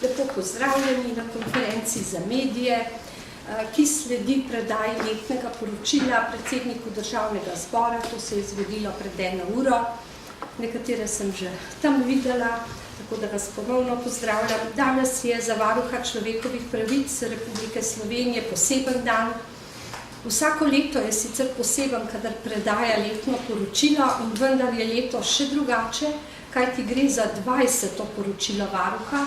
Lepo pozdravljeni na konferenci za medije, ki sledi predaji letnega poročila predsedniku Državnega zbora. To se je zgodilo pred 1 uro. Nekatere sem že tam videla, tako da vas ponovno pozdravljam. Danes je za varuha človekovih pravic Republike Slovenije poseben dan. Vsako leto je sicer poseben, kadar predaja letno poročilo, in vendar je leto še drugače, kajti gre za 20. poročilo varuha,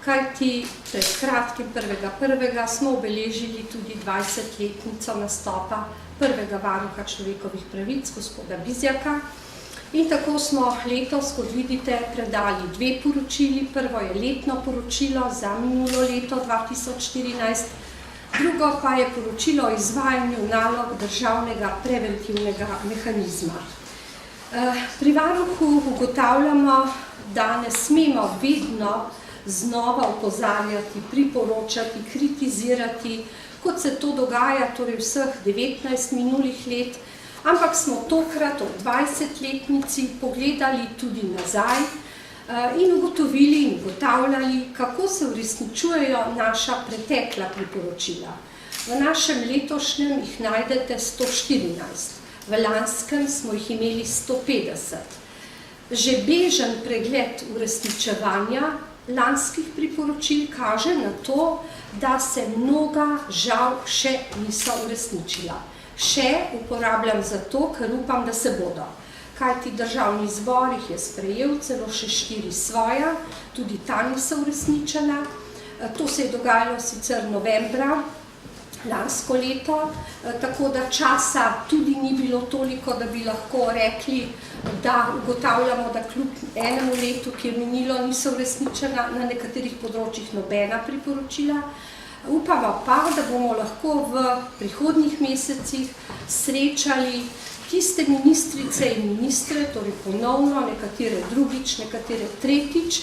kajti pred kratkim 1.1. smo obeležili tudi 20-letnico nastopa prvega varuha človekovih pravic, gospoda Bizjaka. In tako smo letos, kot vidite, predali 2 poročili. Prvo je letno poročilo za minulo leto 2014, drugo pa je poročilo o izvajanju nalog državnega preventivnega mehanizma. Pri varuhu ugotavljamo, da ne smemo vedno znova opozarjati, priporočati, kritizirati, kot se to dogaja torej vseh 19 minulih let, ampak smo tokrat ob 20-letnici pogledali tudi nazaj in ugotovili in ugotavljali, kako se uresničujejo naša pretekla priporočila. V našem letošnjem jih najdete 114, v lanskem smo jih imeli 150. Že bežen pregled uresničevanja lanskih priporočil kaže na to, da se mnoga žal še niso uresničila. Še uporabljam zato, ker upam, da se bodo. Kajti Državni zbor jih je sprejel, celo še 4 svoja, tudi ta niso uresničena. To se je dogajalo sicer novembra lansko leto, tako da časa tudi ni bilo toliko, da bi lahko rekli, da ugotavljamo, da kljub enemu letu, ki je minilo, niso uresničena na nekaterih področjih nobena priporočila. Upamo pa, da bomo lahko v prihodnjih mesecih srečali tiste ministrice in ministre, torej ponovno, nekatere drugič, nekatere tretjič,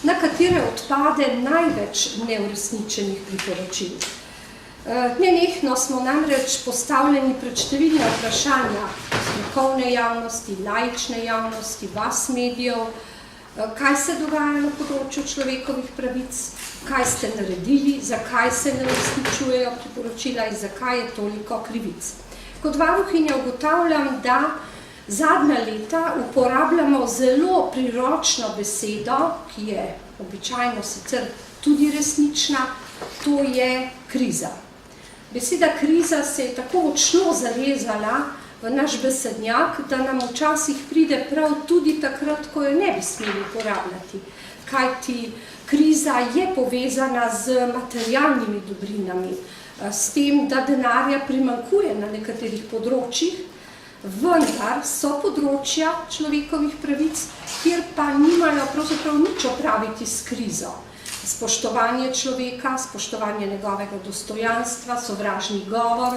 na katere odpade največ neuresničenih priporočil. Nenehno smo namreč postavljeni pred številne vprašanja strokovne javnosti, laične javnosti, vas medijev, kaj se dogaja na področju človekovih pravic, kaj ste naredili, zakaj se ne uresničujejo priporočila in zakaj je toliko krivic. Kot varuhinja ugotavljam, da zadnja leta uporabljamo zelo priročno besedo, ki je običajno sicer tudi resnična, to je kriza. Beseda kriza se je tako močno zarezala v naš besednjak, da nam včasih pride prav tudi takrat, ko jo ne bi smeli uporabljati. Kajti kriza je povezana z materialnimi dobrinami, s tem, da denarja primanjkuje na nekaterih področjih, vendar so področja človekovih pravic, kjer pa nimajo pravzaprav nič opraviti s krizo. Spoštovanje človeka, spoštovanje njegovega dostojanstva, sovražni govor,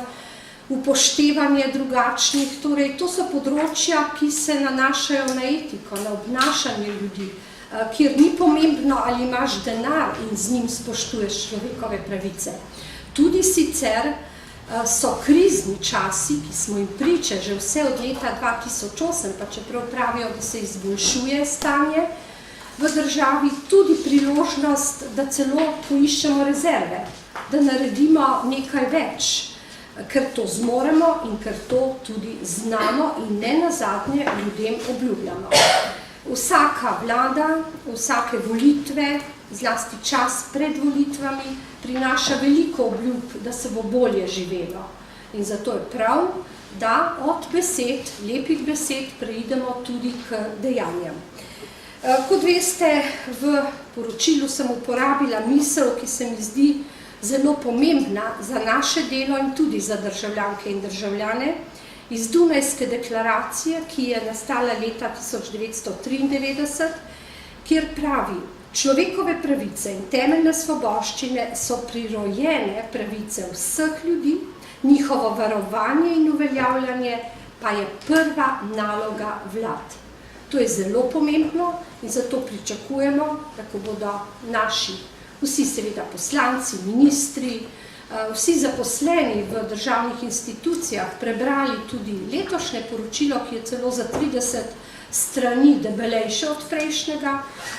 upoštevanje drugačnih, torej to so področja, ki se nanašajo na etiko, na obnašanje ljudi, kjer ni pomembno, ali imaš denar in z njim spoštuješ človekove pravice. Tudi sicer so krizni časi, ki smo jim priče že vse od leta 2008, pa čeprav pravijo, da se izboljšuje stanje v državi, tudi priložnost, da celo poiščemo rezerve, da naredimo nekaj več, ker to zmoremo in ker to tudi znamo in ne nazadnje ljudem obljubljamo. Vsaka vlada, vsake volitve, zlasti čas pred volitvami, prinaša veliko obljub, da se bo bolje živelo. In zato je prav, da od besed, lepih besed, preidemo tudi k dejanjem. Kot veste, v poročilu sem uporabila misel, ki se mi zdi zelo pomembna za naše delo in tudi za državljanke in državljane, iz Dunajske deklaracije, ki je nastala leta 1993, kjer pravi: človekove pravice in temeljne svoboščine so prirojene pravice vseh ljudi, njihovo varovanje in uveljavljanje pa je prva naloga vlad. To je zelo pomembno in zato pričakujemo, da ko bodo naši, vsi seveda poslanci, ministri, vsi zaposleni v državnih institucijah prebrali tudi letošnje poročilo, ki je celo za 30 strani debelejše od prejšnjega,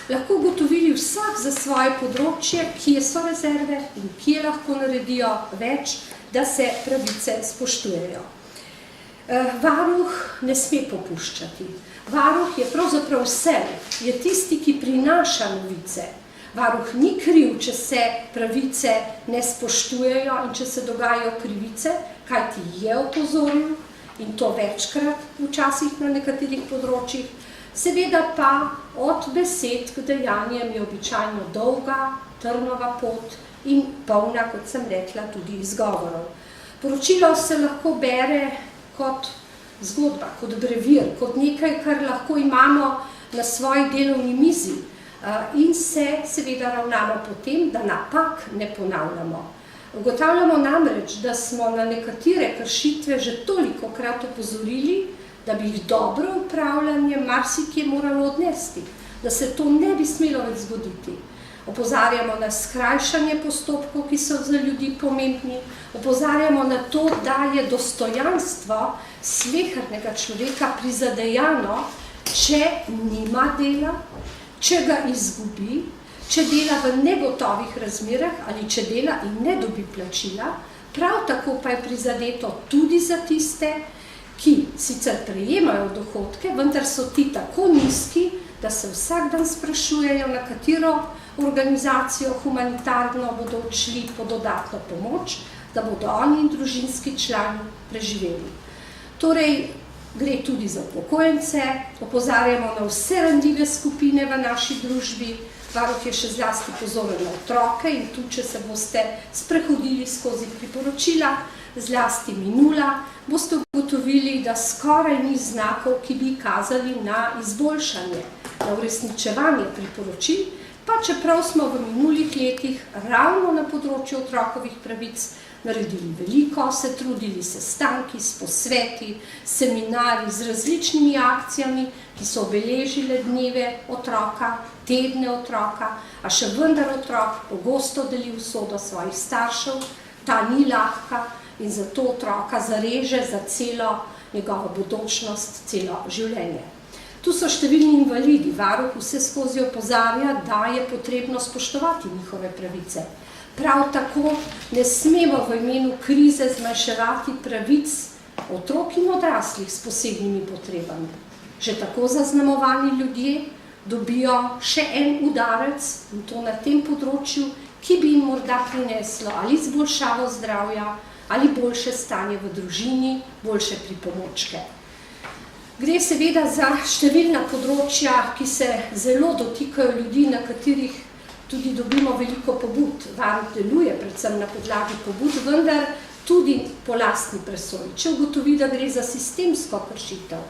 lahko ugotovili vsak za svoje področje, kje so rezerve in kje lahko naredijo več, da se pravice spoštujejo. Varuh ne sme popuščati. Varuh je pravzaprav vse, je tisti, ki prinaša novice. Varuh ni kriv, če se pravice ne spoštujejo in če se dogajajo krivice, kajti je opozoril, in to večkrat včasih na nekaterih področjih. Seveda pa od besed k dejanjem je običajno dolga, trnova pot in polna, kot sem rekla, tudi izgovorov. Poročilo se lahko bere kot zgodba, kot brevir, kot nekaj, kar lahko imamo na svoji delovni mizi in se seveda ravnamo potem, da napak ne ponavljamo. Ugotavljamo namreč, da smo na nekatere kršitve že tolikokrat opozorili, da bi jih dobro upravljanje marsikje moralo odnesti, da se to ne bi smelo več zgoditi. Opozarjamo na skrajšanje postopkov, ki so za ljudi pomembni, opozarjamo na to, da je dostojanstvo slehernega človeka prizadejano, če nima dela, če ga izgubi, če dela v negotovih razmerah ali če dela in ne dobi plačila, prav tako pa je prizadeto tudi za tiste, ki sicer prejemajo dohodke, vendar so ti tako nizki, da se vsak dan sprašujejo, na katero organizacijo humanitarno bodo odšli po dodatno pomoč, da bodo oni in družinski člani preživeli. Torej, gre tudi za upokojence, opozarjamo na vse ranljive skupine v naši družbi. Varuh je še zlasti pozoren na otroke in tu, če se boste sprehodili skozi priporočila, zlasti minula, boste ugotovili, da skoraj ni znakov, ki bi kazali na izboljšanje, na uresničevanje priporočil, pa čeprav smo v minulih letih ravno na področju otrokovih pravic naredili veliko, se trudili sestanki, s posveti, seminarji z različnimi akcijami, ki so obeležile dneve otroka, tedne otroka, a še vendar otrok pogosto deli usodo svojih staršev, ta ni lahka in zato otroka zareže za celo njegovo bodočnost, celo življenje. Tu so številni invalidi, varuh vse skozi opozarja, da je potrebno spoštovati njihove pravice. Prav tako ne smemo v imenu krize zmanjševati pravic otrok in odraslih s posebnimi potrebami. Že tako zaznamovani ljudje dobijo še en udarec, in to na tem področju, ki bi jim morda prineslo ali izboljšavo zdravja, ali boljše stanje v družini, boljše pripomočke. Gre seveda za številna področja, ki se zelo dotikajo ljudi, na katerih tudi dobimo veliko pobud. Varuh deluje predvsem na podlagi pobud, vendar tudi po lastni presoji. Če ugotovi, da gre za sistemsko kršitev,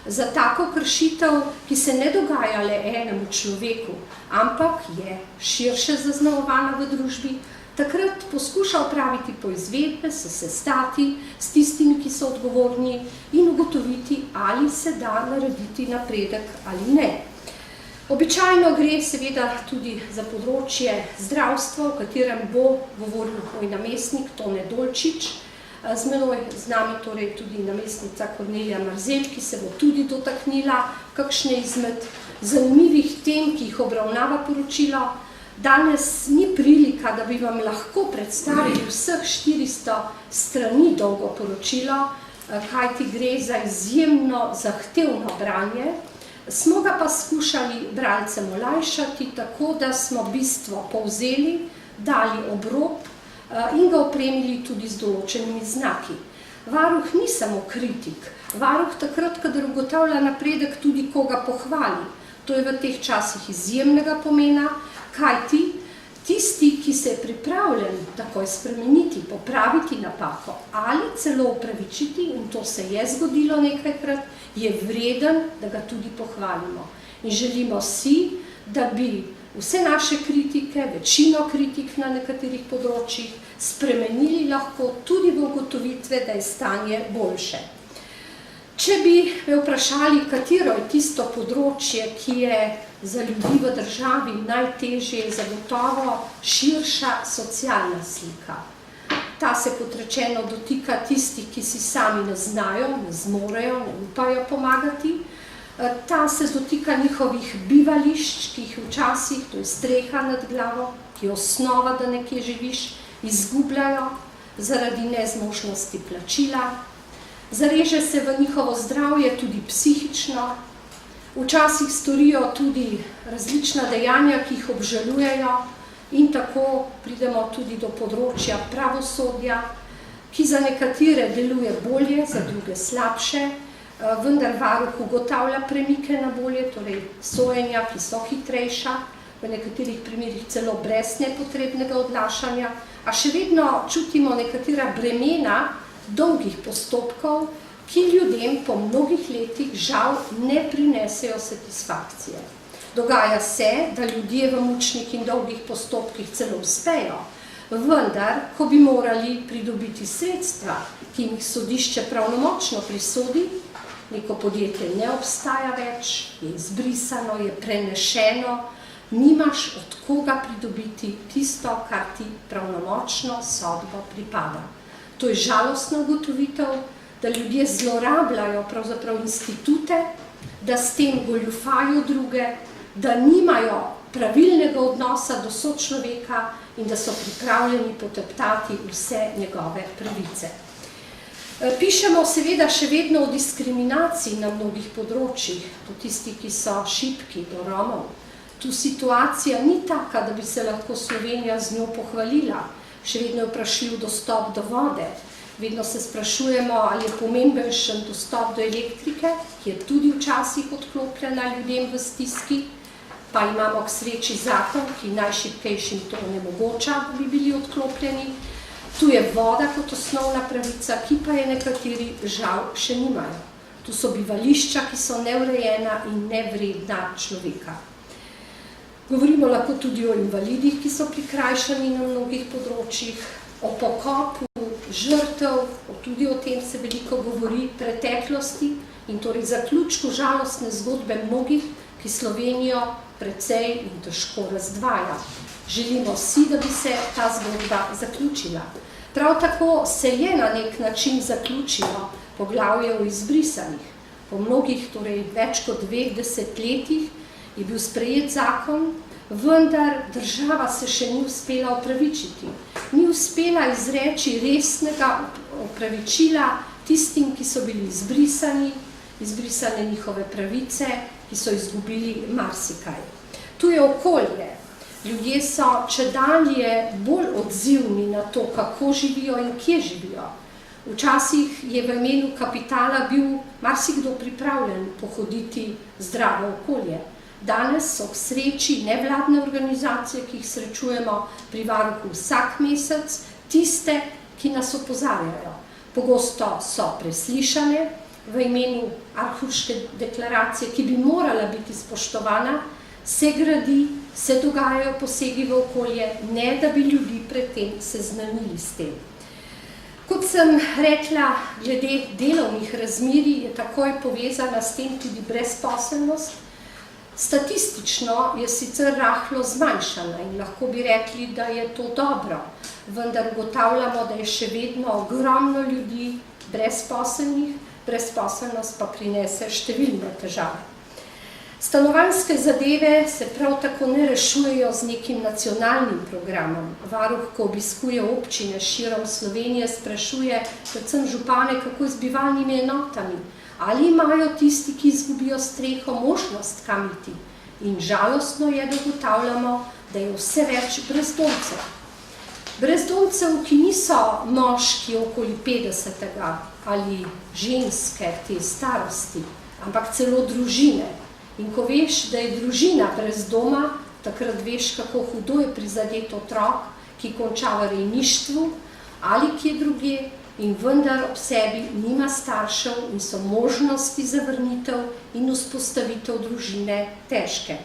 za tako kršitev, ki se ne dogaja le enemu človeku, ampak je širše zaznamovana v družbi, takrat poskuša opraviti poizvedbe, se sestati s tistimi, ki so odgovorni in ugotoviti, ali se da narediti napredek ali ne. Običajno gre seveda tudi za področje zdravstva, o katerem bo govoril moj namestnik Tone Dolčič. Z nami torej tudi namestnica Kornelija Marzelj, ki se bo tudi dotaknila kakšne izmed zanimivih tem, ki jih obravnava poročilo. Danes ni prilika, da bi vam lahko predstavili vseh 400 strani dolgo poročilo, kajti gre za izjemno zahtevno branje. Smo ga pa skušali bralcem olajšati, tako da smo bistvo povzeli, dali obrob in ga opremili tudi z določenimi znaki. Varuh ni samo kritik. Varuh takrat, kadar ugotavlja napredek, tudi koga pohvali. To je v teh časih izjemnega pomena, kajti tisti, ki se je pripravljen takoj spremeniti, popraviti napako ali celo upravičiti, in to se je zgodilo nekajkrat, je vreden, da ga tudi pohvalimo. In želimo si, da bi vse naše kritike, večino kritik na nekaterih področjih, spremenili lahko tudi v ugotovitve, da je stanje boljše. Če bi me vprašali, katero je tisto področje, ki je za ljudi v državi najtežje, je zagotovo širša socialna slika. Ta se, kot rečeno, dotika tistih, ki si sami ne znajo, ne zmorejo, ne upajo pomagati. Ta se dotika njihovih bivališč, ki jih včasih, to je streha nad glavo, ki je osnova, da nekje živiš, izgubljajo zaradi nezmožnosti plačila. Zareže se v njihovo zdravje tudi psihično. Včasih storijo tudi različna dejanja, ki jih obžalujejo, in tako pridemo tudi do področja pravosodja, ki za nekatere deluje bolje, za druge slabše, vendar varuh ugotavlja premike na bolje, torej sojenja, ki so hitrejša, v nekaterih primerih celo brez nepotrebnega odlašanja, a še vedno čutimo nekatera bremena dolgih postopkov, ki ljudem po mnogih letih žal ne prinesejo satisfakcije. Dogaja se, da ljudje v mučnih in dolgih postopkih celo uspejo, vendar, ko bi morali pridobiti sredstva, ki jih sodišče pravnomočno prisodi, neko podjetje ne obstaja več, je izbrisano, je prenešeno, nimaš od koga pridobiti tisto, kar ti pravnomočno sodbo pripada. To je žalostna ugotovitev, da ljudje zlorabljajo pravzaprav institute, da s tem goljufajo druge, da nimajo pravilnega odnosa do sočloveka in da so pripravljeni poteptati vse njegove pravice. Pišemo seveda še vedno o diskriminaciji na mnogih področjih, do tistih, ki so šibki, do Romov. Tu situacija ni taka, da bi se lahko Slovenija z njo pohvalila. Še vedno je vprašljiv dostop do vode. Vedno se sprašujemo, ali je pomemben dostop do elektrike, ki je tudi včasih odklopljena ljudem v stiski, pa imamo k sreči zakon, ki najšibkejšim to onemogoča, da bi bili odklopljeni. Tu je voda kot osnovna pravica, ki pa je nekateri žal še nimajo. Tu so bivališča, ki so neurejena in nevredna človeka. Govorimo lahko tudi o invalidih, ki so prikrajšani na mnogih področjih, o pokopu žrtev, tudi o tem se veliko govori, preteklosti in torej zaključku žalostne zgodbe mnogih, ki Slovenijo precej in težko razdvaja. Želimo si, da bi se ta zgodba zaključila. Prav tako se je na nek način zaključilo poglavje o izbrisanih. Po mnogih, torej več kot 2 desetletjih, je bil sprejet zakon, vendar država se še ni uspela opravičiti. Ni uspela izreči resnega opravičila tistim, ki so bili izbrisane njihove pravice, ki so izgubili marsikaj. Tu je okolje. Ljudje so čedalje bolj odzivni na to, kako živijo in kje živijo. Včasih je v imenu kapitala bil marsikdo pripravljen pohoditi zdravo okolje. Danes so k sreči nevladne organizacije, ki jih srečujemo pri varuhu vsak mesec, tiste, ki nas opozarjajo. Pogosto so preslišane v imenu Aarhuške deklaracije, ki bi morala biti spoštovana, se gradi, se dogajajo posegi v okolje, ne da bi ljudi pred tem seznanili s tem. Kot sem rekla, glede delovnih razmerij je takoj povezana s tem tudi brezposelnost. Statistično je sicer rahlo zmanjšana in lahko bi rekli, da je to dobro, vendar ugotavljamo, da je še vedno ogromno ljudi brezposelnih, brezposelnost pa prinese številne težave. Stanovanjske zadeve se prav tako ne rešujejo z nekim nacionalnim programom. Varuh, ko obiskuje občine širom Slovenije, sprašuje predvsem župane, kako z bivalnimi enotami, ali imajo tisti, ki izgubijo streho, možnost kam iti. In žalostno je, da ugotavljamo, da je vse več brezdomcev. Brezdomcev, ki niso moški okoli 50. ali ženske te starosti, ampak celo družine. In ko veš, da je družina brez doma, takrat veš, kako hudo je prizadet otrok, ki konča v rejništvu ali kje drugje, in vendar ob sebi nima staršev in so možnosti za vrnitev in vzpostavitev družine težke.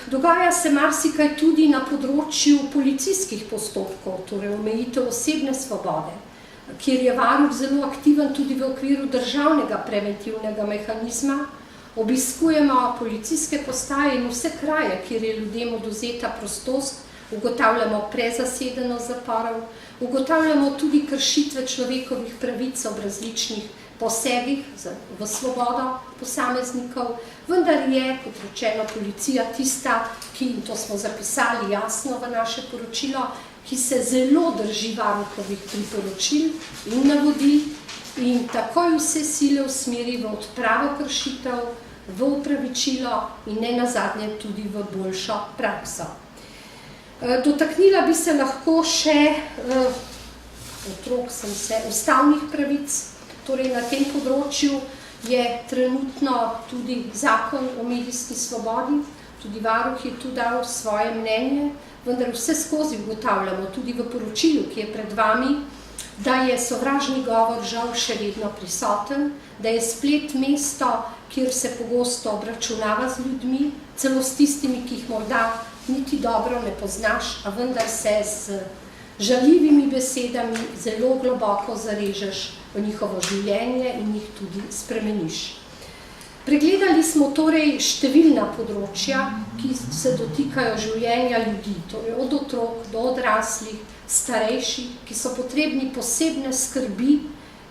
Dogaja se marsikaj tudi na področju policijskih postopkov, torej omejitev osebne svobode, kjer je varuh zelo aktiven tudi v okviru državnega preventivnega mehanizma. Obiskujemo policijske postaje in vse kraje, kjer je ljudem odvzeta prostost, ugotavljamo prezasedenost zaporov, ugotavljamo tudi kršitve človekovih pravic ob različnih posegih v svobodo posameznikov, vendar je, kot rečeno, policija tista, ki, in to smo zapisali jasno v naše poročilo, ki se zelo drži varuhovih priporočil in navodil in takoj vse sile usmeri v odpravo kršitev, v upravičilo in ne nazadnje tudi v boljšo prakso. Dotaknila bi se lahko še ustavnih pravic, torej na tem področju je trenutno tudi zakon o medijski svobodi, tudi varuh je tu dal svoje mnenje, vendar vse skozi ugotavljamo tudi v poročilu, ki je pred vami, da je sovražni govor žal še vedno prisoten, da je splet mesto, kjer se pogosto obračunava z ljudmi, celo s tistimi, ki jih morda niti dobro ne poznaš, a vendar se z žaljivimi besedami zelo globoko zarežeš v njihovo življenje in jih tudi spremeniš. Pregledali smo torej številna področja, ki se dotikajo življenja ljudi, torej od otrok do odraslih, starejših, ki so potrebni posebne skrbi,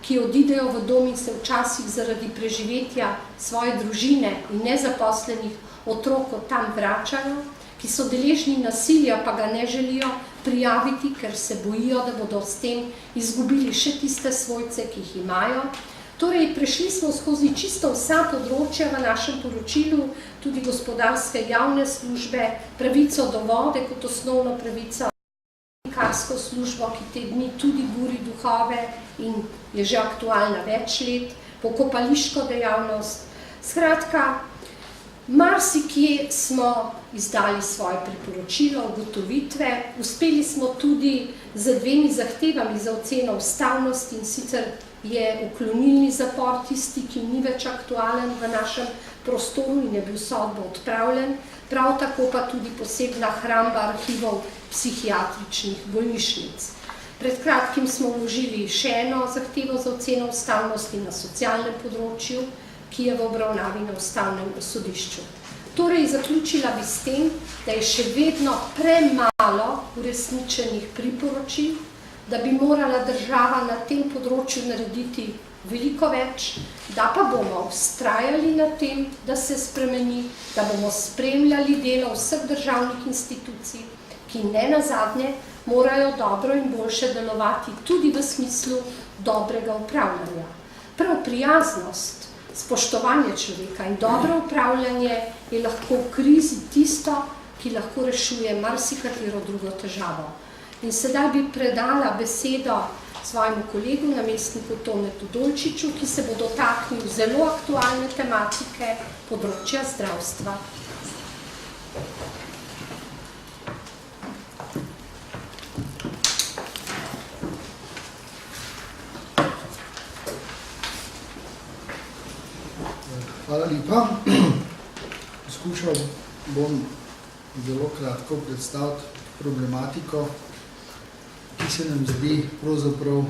ki odidejo v dom in se včasih zaradi preživetja svoje družine in nezaposlenih otrok od tam vračajo, ki so deležni nasilja, pa ga ne želijo prijaviti, ker se bojijo, da bodo s tem izgubili še tiste svojce, ki jih imajo. Torej, prešli smo skozi čisto vsa področja v našem poročilu, tudi gospodarske javne službe, pravico do vode kot osnovno pravico, karsko službo, ki te dni tudi buri duhove in je že aktualna več let, pokopališko dejavnost. Skratka, marsikje smo izdali svoje priporočilo, ugotovitve, uspeli smo tudi z 2 zahtevami za oceno ustavnosti, in sicer je uklonilni zapor tisti, ki ni več aktualen v našem prostoru in je bil sodbo odpravljen, prav tako pa tudi posebna hramba arhivov psihiatričnih bolnišnic. Pred kratkim smo vložili še eno zahtevo za oceno ustavnosti na socialnem področju, ki je v obravnavi na ustavnem sodišču. Torej, zaključila bi s tem, da je še vedno premalo uresničenih priporočil, da bi morala država na tem področju narediti veliko več, da pa bomo vztrajali na tem, da se spremeni, da bomo spremljali delo vseh državnih institucij, ki ne nazadnje morajo dobro in boljše delovati tudi v smislu dobrega upravljanja. Prav prijaznost, spoštovanje človeka in dobro upravljanje je lahko v krizi tisto, ki lahko rešuje marsikatero drugo težavo. In sedaj bi predala besedo svojemu kolegu, namestniku Tonetu Dolčiču, ki se bo dotaknil zelo aktualne tematike področja zdravstva. Hvala lepa. Poskušal bom zelo kratko predstaviti problematiko, ki se nam zdi pravzaprav,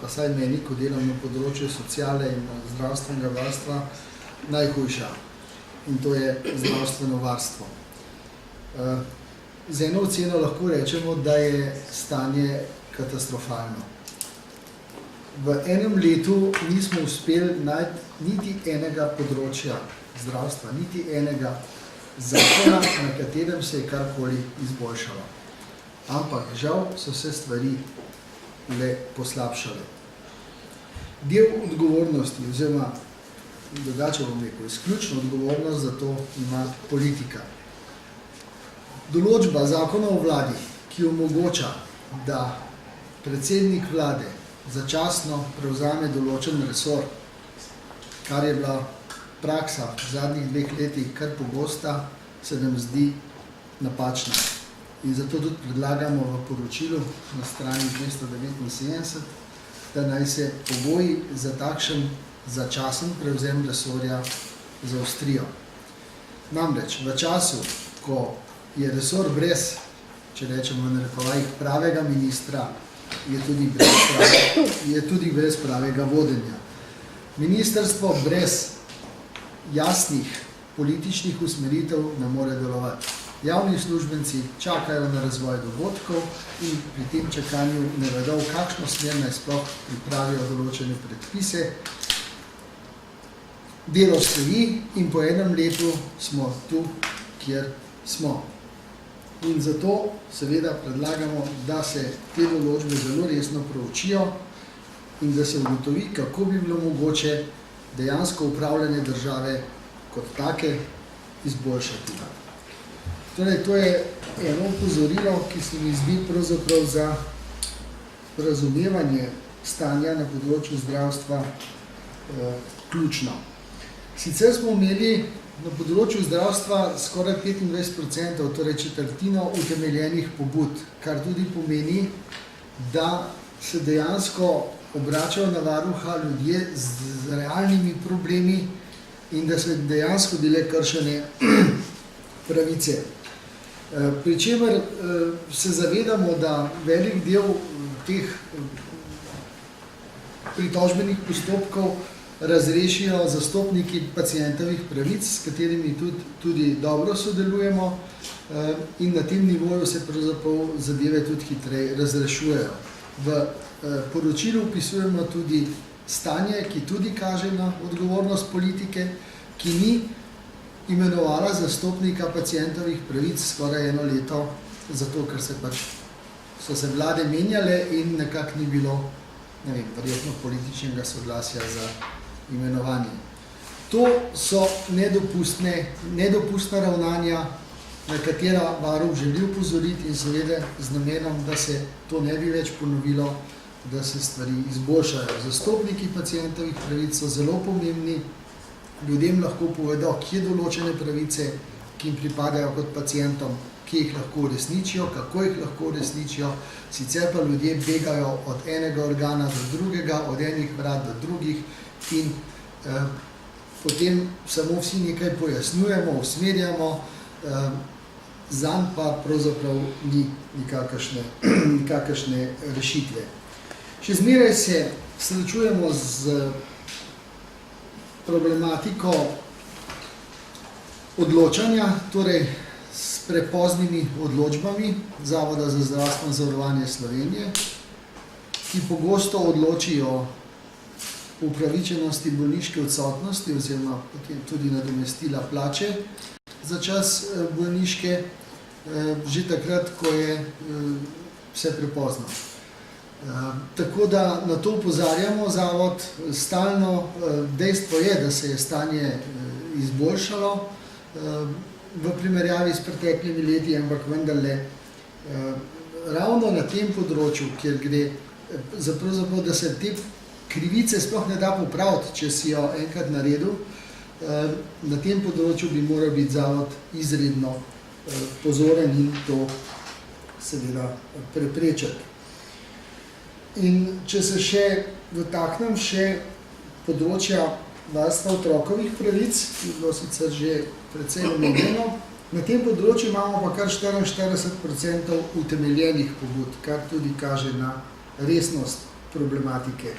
pa saj meni, ko delam na področju sociale in zdravstvenega varstva, najhujša. In to je zdravstveno varstvo. Z eno oceno lahko rečemo, da je stanje katastrofalno. V enem letu nismo uspeli najti niti enega področja zdravstva, niti enega zakona, na katerem se je karkoli izboljšalo. Ampak žal so se stvari le poslabšale. Del odgovornosti, oziroma drugače bom rekel, izključno odgovornost za to ima politika. Določba zakona o vladi, ki omogoča, da predsednik vlade začasno prevzame določen resor, kar je bila praksa v zadnjih 2 letih kar pogosta, se nam zdi napačna. In zato tudi predlagamo v poročilu na strani 279, da naj se pogoji za takšen začasen prevzem resorja zaostrijo. Namreč v času, ko je resor brez, če rečemo v narekovajih, pravega ministra, je tudi brez pravega vodenja. Ministrstvo brez jasnih političnih usmeritev ne more delovati. Javni uslužbenci čakajo na razvoj dogodkov in pri tem čakanju ne vedo, v kakšno smer naj sploh pripravijo določene predpise. Delo stoji in po enem letu smo tu, kjer smo. In zato seveda predlagamo, da se te določbe zelo resno proučijo in da se ugotovi, kako bi bilo mogoče dejansko upravljanje države kot take izboljšati. Torej, to je eno upozorilo, ki se mi zdi pravzaprav za razumevanje stanja na področju zdravstva ključno. Sicer smo imeli na področju zdravstva skoraj 25%, torej četrtino utemeljenih pobud, kar tudi pomeni, da se dejansko obračajo na varuha ljudje z realnimi problemi in da so dejansko bile kršene pravice. Pri čemer se zavedamo, da velik del teh pritožbenih postopkov razrešijo zastopniki pacientovih pravic, s katerimi tudi dobro sodelujemo in na tem nivoju se pravzaprav zadeve tudi hitreje razrešujejo. V poročilu opisujemo tudi stanje, ki tudi kaže na odgovornost politike, ki ni imenovala zastopnika pacientovih pravic skoraj eno leto, zato ker so se vlade menjale in nekako ni bilo, ne vem, verjetno političnega soglasja za imenovanje. To so nedopustna ravnanja, na katera varuh želi opozoriti in seveda z namenom, da se to ne bi več ponovilo, da se stvari izboljšajo. Zastopniki pacientovih pravic so zelo pomembni, ljudem lahko povedo, kje določene pravice, ki jim pripadajo kot pacientom, kje jih lahko uresničijo, kako jih lahko uresničijo, sicer pa ljudje begajo od enega organa do drugega, od enih vrat do drugih in potem samo vsi nekaj pojasnjujemo, usmerjamo, zanj pa pravzaprav ni nikakršne rešitve. Še zmeraj se srečujemo z problematiko odločanja, torej s prepoznimi odločbami Zavoda za zdravstveno zavarovanje Slovenije, ki pogosto odločijo upravičenosti bolniške odsotnosti oziroma potem tudi nadomestila plače za čas bolniške, že takrat, ko je vse prepozno. Tako da na to opozarjamo zavod stalno. Dejstvo je, da se je stanje izboljšalo v primerjavi s preteklimi leti, ampak vendarle ravno na tem področju, kjer gre zapravo, da se te krivice sploh ne da popraviti, če si jo enkrat naredil, na tem področju bi moral biti zavod izredno pozoren in to seveda preprečiti. In če se še dotaknem področja varstva otrokovih pravic, ki je bilo sicer že precej omenjeno, na tem področju imamo pa kar 44% utemeljenih pobud, kar tudi kaže na resnost problematike.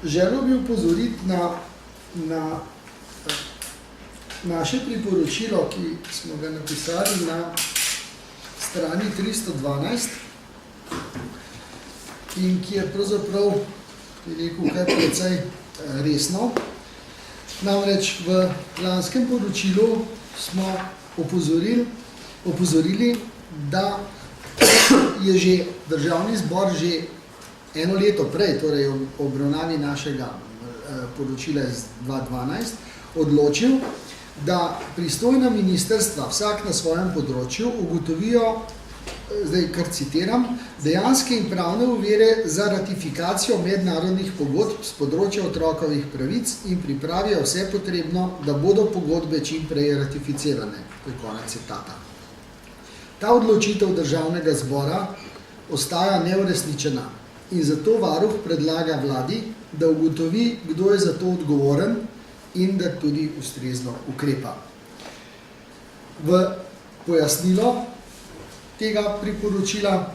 Želel bi upozoriti na naše priporočilo, ki smo ga napisali na strani 312 in ki je pravzaprav, bi rekel, kar precej resno. Namreč v lanskem poročilu smo opozorili, da je že Državni zbor že eno leto prej, torej ob obravnavi našega poročila iz 2012, odločil, da pristojna ministrstva vsak na svojem področju ugotovijo, zdaj kar citiram, dejanske in pravne ovire za ratifikacijo mednarodnih pogodb s področja otrokovih pravic in pripravijo vse potrebno, da bodo pogodbe čim prej ratificirane. To je konec citata. Ta odločitev Državnega zbora ostaja neuresničena in zato varuh predlaga vladi, da ugotovi, kdo je za to odgovoren in da tudi ustrezno ukrepa. V pojasnilo tega priporočila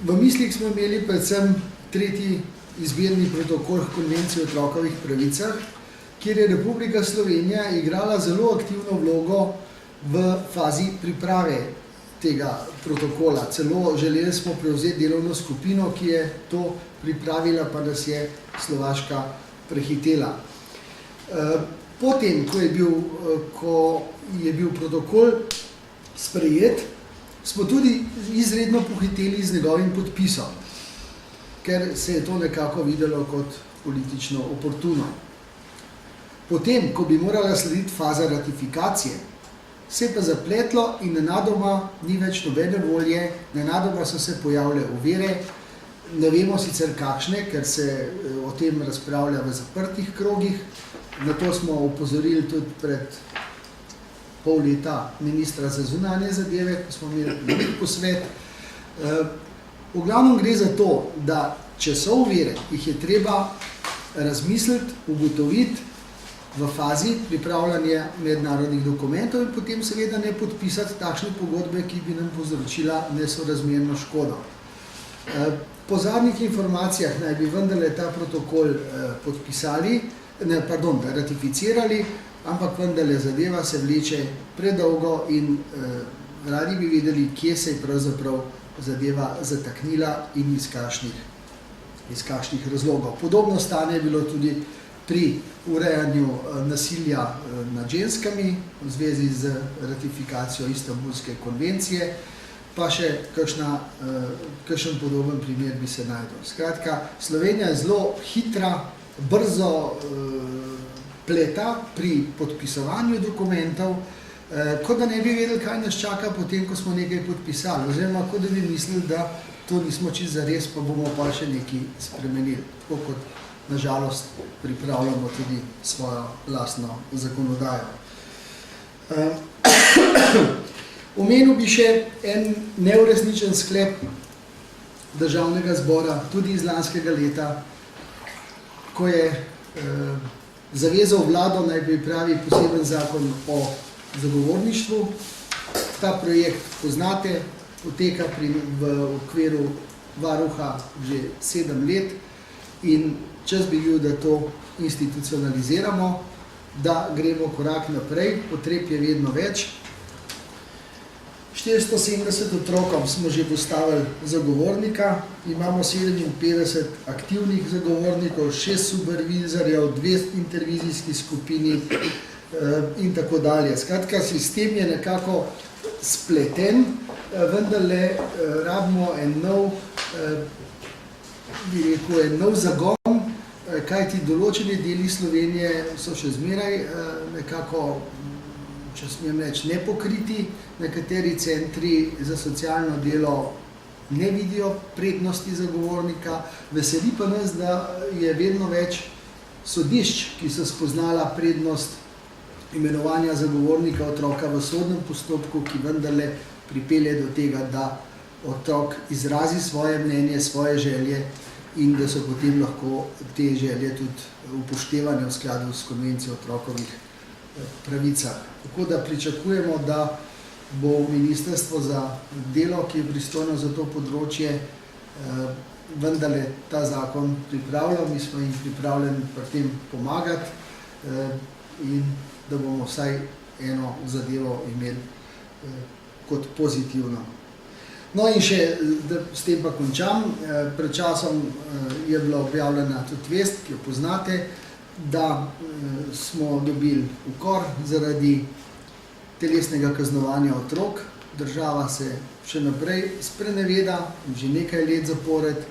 v mislih smo imeli predvsem 3. izbirni protokol Konvencije o otrokovih pravicah, kjer je Republika Slovenija igrala zelo aktivno vlogo v fazi priprave tega protokola. Celo želeli smo prevzeti delovno skupino, ki je to pripravila, pa nas je Slovaška prehitela. Potem, ko je bil protokol sprejet, smo tudi izredno pohiteli z njegovim podpisom, ker se je to nekako videlo kot politično oportuno. Potem, ko bi morala slediti faza ratifikacije, se je pa zapletlo in nenadoma ni več nobene volje, nenadoma so se pojavile ovire, ne vemo sicer kakšne, ker se o tem razpravlja v zaprtih krogih. Na to smo opozorili tudi pred pol leta ministra za zunanje zadeve, ko smo imeli velik posvet. V glavnem gre za to, da če so ovire, jih je treba razmisliti, ugotoviti v fazi pripravljanja mednarodnih dokumentov in potem seveda ne podpisati takšne pogodbe, ki bi nam povzročila nesorazmerno škodo. Po zadnjih informacijah naj bi vendarle ta protokol ratificirali, ampak vendarle zadeva se vleče predolgo in radi bi vedeli, kje se je pravzaprav zadeva zataknila in iz kakšnih razlogov. Podobno stanje je bilo tudi pri urejanju nasilja nad ženskami v zvezi z ratifikacijo Istanbulske konvencije, pa še kakšen podoben primer bi se najdel. Skratka, Slovenija je zelo hitra, brzo pleta pri podpisovanju dokumentov, kot da ne bi vedeli, kaj nas čaka potem, ko smo nekaj podpisali, oziroma kot da bi mislili, da to nismo čisto zares, pa bomo pa še nekaj spremenili. Tako kot nažalost pripravljamo tudi svojo lastno zakonodajo. Omenil bi še en neuresničen sklep Državnega zbora, tudi iz lanskega leta, ko je zavezal vlado, naj pripravi poseben zakon o zagovorništvu. Ta projekt poznate, poteka v okviru varuha že 7 let in čas bi bil, da to institucionaliziramo, da gremo korak naprej, potreb je vedno več. 470 otrokom smo že postavili zagovornika, imamo 57 aktivnih zagovornikov, 6 supervizorjev, 2 intervizijski skupini in tako dalje. Skratka, sistem je nekako spleten, vendarle rabimo en nov zagon, kajti določeni deli Slovenije so še zmeraj nekako, če smem reči, nepokriti. Nekateri centri za socialno delo ne vidijo prednosti zagovornika. Veseli pa nas, da je vedno več sodišč, ki so spoznala prednost imenovanja zagovornika otroka v sodnem postopku, ki vendarle pripelje do tega, da otrok izrazi svoje mnenje, svoje želje in da so potem lahko te želje tudi upoštevane v skladu s konvencijo o otrokovih pravicah. Tako da pričakujemo, da bo Ministrstvo za delo, ki je pristojno za to področje, vendarle ta zakon pripravljal. Mi smo jim pripravljeni pri tem pomagati in da bomo vsaj eno zadevo imeli kot pozitivno. No in še, da s tem pa končam, pred časom je bila objavljena tudi vest, ki jo poznate, da smo dobili ukor zaradi telesnega kaznovanja otrok. Država se še naprej spreneveda, že nekaj let zapored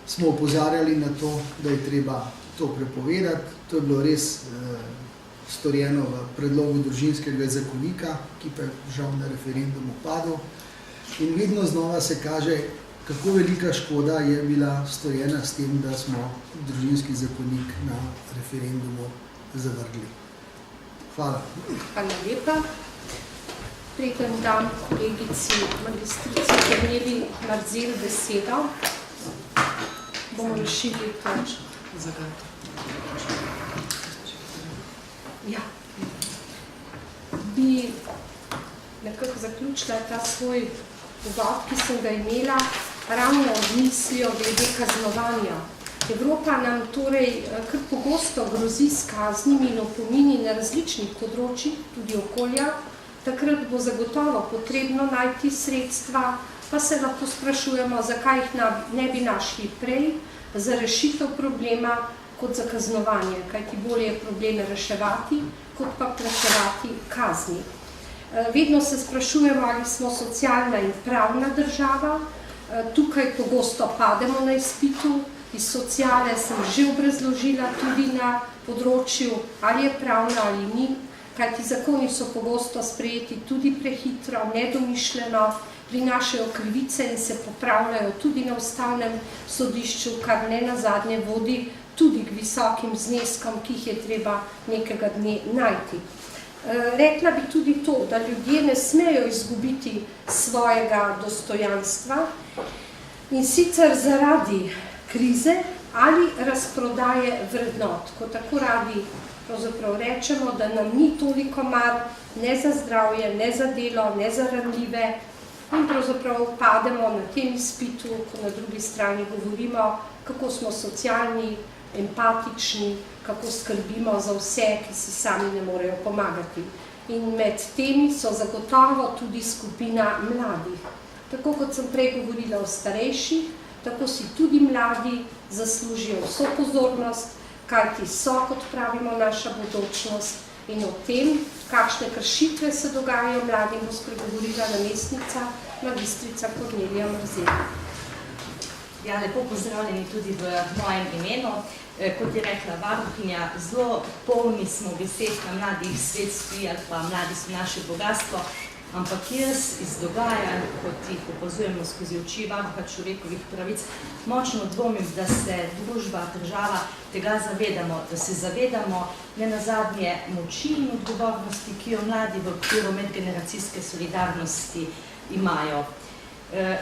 smo opozarjali na to, da je treba to prepovedati. To je bilo res storjeno v predlogu družinskega zakonika, ki pa je žal na referendumu padel. In vedno znova se kaže, kako velika škoda je bila storjena s tem, da smo družinski zakonik na referendumu zavrgli. Hvala. Hvala lepa. Preden dam kolegici magistrici Korneliji Marzel besedo, bomo rešili pač. Ja. Bi nekako zaključila ta svoj uvod, ki sem ga imela, ravno mislijo glede kaznovanja Evropa nam torej kar pogosto grozi s kaznimi in opomini na različnih področjih, tudi okolja. Takrat bo zagotovo potrebno najti sredstva, pa se lahko sprašujemo, zakaj jih ne bi našli prej za rešitev problema kot za kaznovanje, kajti bolje je probleme reševati, kot pa plačevati kazni. Vedno se sprašujemo, ali smo socialna in pravna država. Tukaj pogosto pademo na izpitu. Iz sociale sem že obrazložila tudi na področju, ali je pravna ali ni, kajti zakoni so pogosto sprejeti tudi prehitro, nedomišljeno, prinašajo krivice in se popravljajo tudi na ustavnem sodišču, kar ne nazadnje vodi tudi k visokim zneskom, ki jih je treba nekega dne najti. Rekla bi tudi to, da ljudje ne smejo izgubiti svojega dostojanstva in sicer zaradi krize ali razprodaje vrednot, ko tako radi pravzaprav rečemo, da nam ni toliko mar ne za zdravje, ne za delo, ne za ranljive in pravzaprav pademo na tem izpitu, ko na drugi strani govorimo, kako smo socialni, empatični, kako skrbimo za vse, ki si sami ne morejo pomagati. In med temi so zagotovo tudi skupina mladih. Tako kot sem prej govorila o starejših, tako si tudi mladi zaslužijo vso pozornost, kajti so, kot pravimo, naša bodočnost. In o tem, kakšne kršitve se dogajajo mladim, bo spregovorila namestnica magistrica Kornelija Mrzel. Ja, lepo pozdravljeni tudi v mojem imenu. Kot je rekla varuhinja, zelo polni smo besed na mladih svet stoji ali pa mladi so naše bogatstvo, ampak jaz iz dogajanj, kot jih opazujemo skozi oči varuha človekovih pravic, močno dvomim, da se družba, država tega zavedamo, da se zavedamo ne nazadnje moči in odgovornosti, ki jo mladi v okviru medgeneracijske solidarnosti imajo.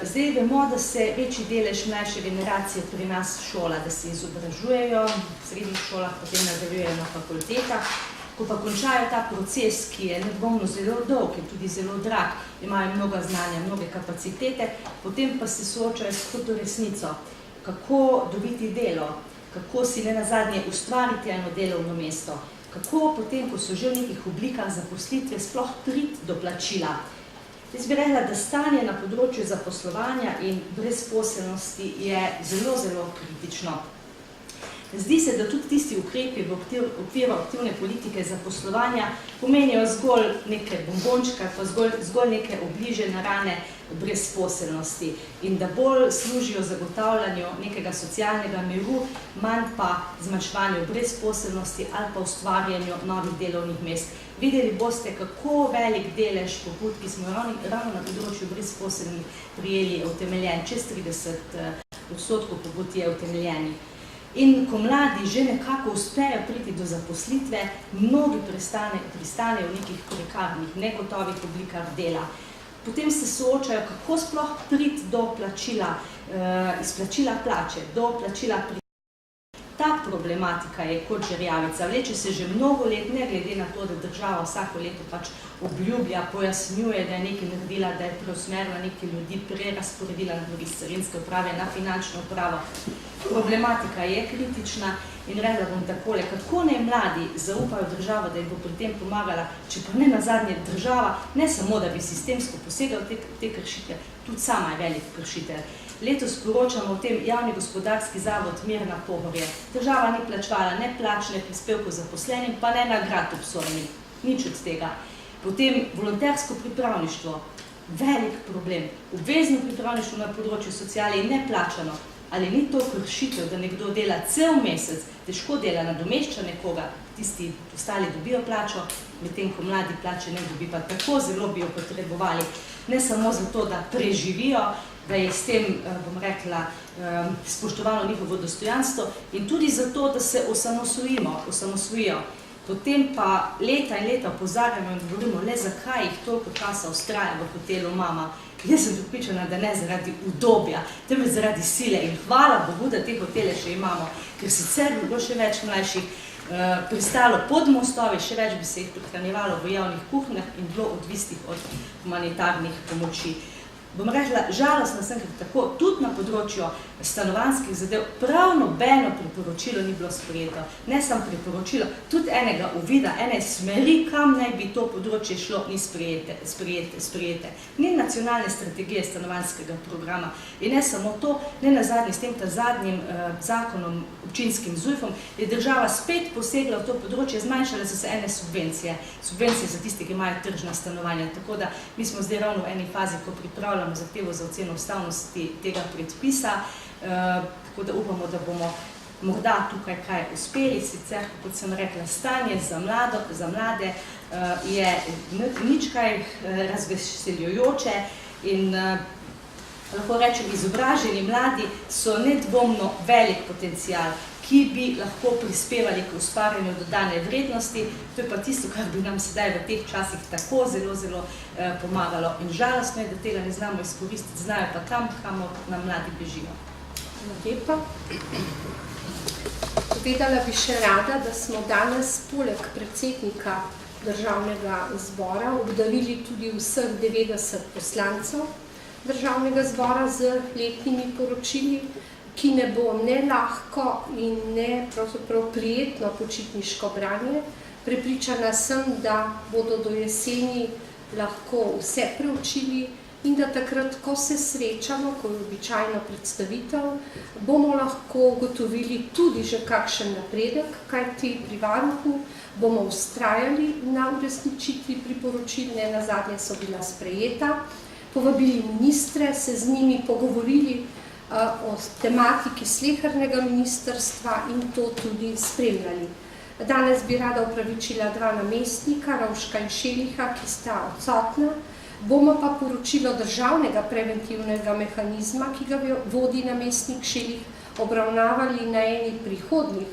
Zdaj vemo, da se večji delež mlajše generacije pri nas šola, da se izobražujejo v srednjih šolah, potem nadaljujejo na fakultetah. Ko pa končajo ta proces, ki je nedvomno zelo dolg in tudi zelo drag, imajo mnogo znanja, mnoge kapacitete, potem pa se soočajo s hudo resnico, kako dobiti delo, kako si ne nazadnje ustvariti eno delovno mesto, kako potem, ko so že v nekih oblikah zaposlitve, sploh priti do plačila. Jaz bi rekla, da stanje na področju zaposlovanja in brezposelnosti je zelo, zelo kritično. Zdi se, da tudi tisti ukrepi v okviru aktivne politike zaposlovanja pomenijo zgolj neke bombončke, pa zgolj neke obližene rane brezposelnosti in da bolj služijo zagotavljanju nekega socialnega miru, manj pa zmanjševanju brezposelnosti ali pa ustvarjanju novih delovnih mest. Videli boste, kako velik delež pobud, ki smo ravno na področju brezposelnih prijeli, je utemeljen. Čez 30% pobud je utemeljenih. In ko mladi že nekako uspejo priti do zaposlitve, mnogi pristanejo v nekih prekarnih, negotovih oblikah dela. Potem se soočajo, kako sploh priti do plačila, izplačila plače, do plačila pri. Ta problematika je kot žerjavica, vleče se že mnogo let, ne glede na to, da država vsako leto pač obljublja, pojasnjuje, da je nekaj naredila, da je preusmerila nekaj ljudi, prerasporedila na drugi carinske uprave, na finančno upravo. Problematika je kritična in rekla bom takole, kako naj mladi zaupajo državo, da jim bo pri tem pomagala, če pa ne nazadnje država, ne samo, da bi sistemsko posegal te kršitve, tudi sama je velik kršitelj. Letos poročamo o tem javni gospodarski zavod Mirna Pohorje. Država ni plačevala ne plačne prispevkov zaposlenim, pa ne nagrad obsojenim. Nič od tega. Potem volontersko pripravništvo. Velik problem. Obvezno pripravništvo na področju sociale je neplačano. Ali ni to kršitev, da nekdo dela cel mesec, težko dela, nadomešča nekoga, tisti ostali dobijo plačo, medtem ko mladi plače ne dobi, pa tako zelo bi jo potrebovali. Ne samo zato, da preživijo, da je s tem, bom rekla, spoštovano njihovo dostojanstvo in tudi zato, da se osamosvojijo. Potem pa leta in leta opozarjamo in govorimo le, zakaj jih toliko časa vztraja v hotelu mama. Jaz sem pripričana, da ne zaradi udobja, temveč zaradi sile in hvala Bogu, da te hotele še imamo, ker sicer bi bilo še več mlajših pristalo pod mostovi, še več bi se jih prihranjevalo v javnih kuhnjah in bilo odvisnih od humanitarnih pomoči. bom rekla, žalostna sem, ker tako tudi na področju stanovanjskih zadev prav nobeno priporočilo ni bilo sprejeto. Ne samo priporočilo, tudi enega uvida, ene smeri, kam naj bi to področje šlo, ni sprejete. Ni nacionalne strategije stanovanjskega programa. In ne samo to, ne nazadnje s tem zadnjim zakonom, občinskim ZUJF-om, je država spet posegla v to področje, zmanjšale so se ene subvencije za tisti, ki imajo tržna stanovanja. Tako da mi smo zdaj ravno v eni fazi, ko pripravljamo zahtevo za oceno ustavnosti tega predpisa, tako da upamo, da bomo morda tukaj kaj uspeli, sicer, kot sem rekla, stanje za mlade je nič kaj razveseljujoče in lahko rečem, izobraženi mladi so nedvomno velik potencial, ki bi lahko prispevali k ustvarjanju dodane vrednosti. To je pa tisto, kar bi nam sedaj v teh časih tako zelo pomagalo. In žalostno je, da tega ne znamo izkoristiti, znajo pa tam, kamor nam mladi bežijo. Lepa. Povedala bi še rada, da smo danes poleg predsednika Državnega zbora obdarili tudi vseh 90 poslancev Državnega zbora z letnimi poročili, ki ne bo ne lahko in ne pravzaprav prijetno počitniško branje. Prepričana sem, da bodo do jeseni lahko vse preučili in da takrat, ko se srečamo, ko je običajno predstavitev, bomo lahko ugotovili tudi že kakšen napredek, kajti pri varuhu bomo vztrajali na uresničitvi priporočil, ne nazadnje so bila sprejeta, povabili ministre, se z njimi pogovorili o tematiki slehernega ministrstva in to tudi spremljali. Danes bi rada opravičila 2 namestnika, Ravška in Šeliha, ki sta odsotna. Bomo pa poročilo državnega preventivnega mehanizma, ki ga vodi namestnik Šelih, obravnavali na eni prihodnjih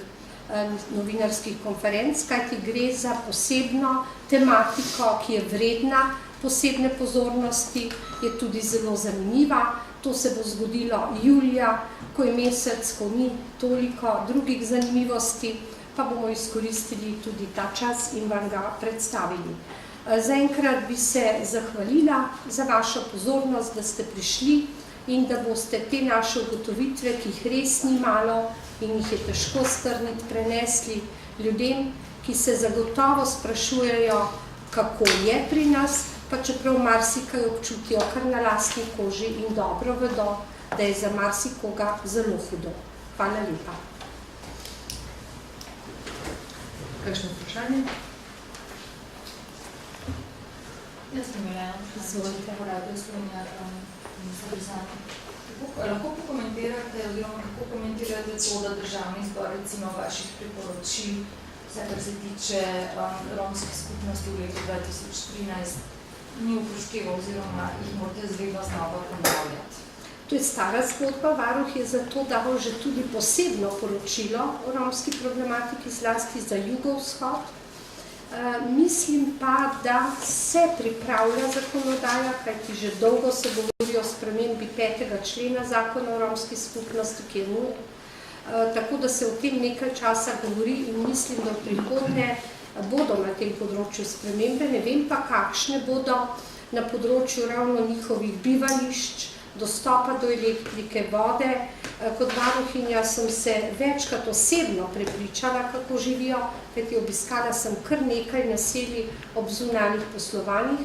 novinarskih konferenc, kajti gre za posebno tematiko, ki je vredna posebne pozornosti, je tudi zelo zanimiva. To se bo zgodilo julija, ko je mesec, ko ni toliko drugih zanimivosti, pa bomo izkoristili tudi ta čas in vam ga predstavili. Zaenkrat bi se zahvalila za vašo pozornost, da ste prišli in da boste te naše ugotovitve, ki jih res ni malo in jih je težko strniti, prenesli ljudem, ki se zagotovo sprašujejo, kako je pri nas, pa čeprav marsikaj občutijo kar na lastni koži in dobro vedo, da je za marsikoga zelo hudo. Hvala lepa. Kakšno vprašanje? Jaz sem imela Izvolite. Lahko pokomentirate, oziroma kako komentirate to, da Državni zbor recimo vaših priporočil, vse kar se tiče romskih skupnosti v letu 2013, ni upošteval oziroma jih morate vedno znova ponavljati? To je stara zgodba. Varuh je zato dal že tudi posebno poročilo o romski problematiki, zlasti za jugovzhod. Mislim pa, da se pripravlja zakonodaja, kajti že dolgo se govori o spremembi 5. člena Zakona o romski skupnosti, ki je nujno. Tako da se o tem nekaj časa govori in mislim, da v prihodnje bodo na tem področju spremembe. Ne vem pa, kakšne bodo na področju ravno njihovih bivališč, dostopa do elektrike, vode. Kot varuhinja sem se večkrat osebno prepričala, kako živijo, kajti obiskala sem kar nekaj naselij ob zunanjih poslovanjih,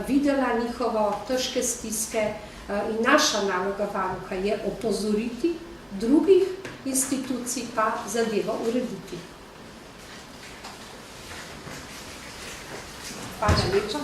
videla njihovo težke stiske in naša naloga varuha je opozoriti, drugih institucij pa zadevo urediti. Hvala lepa.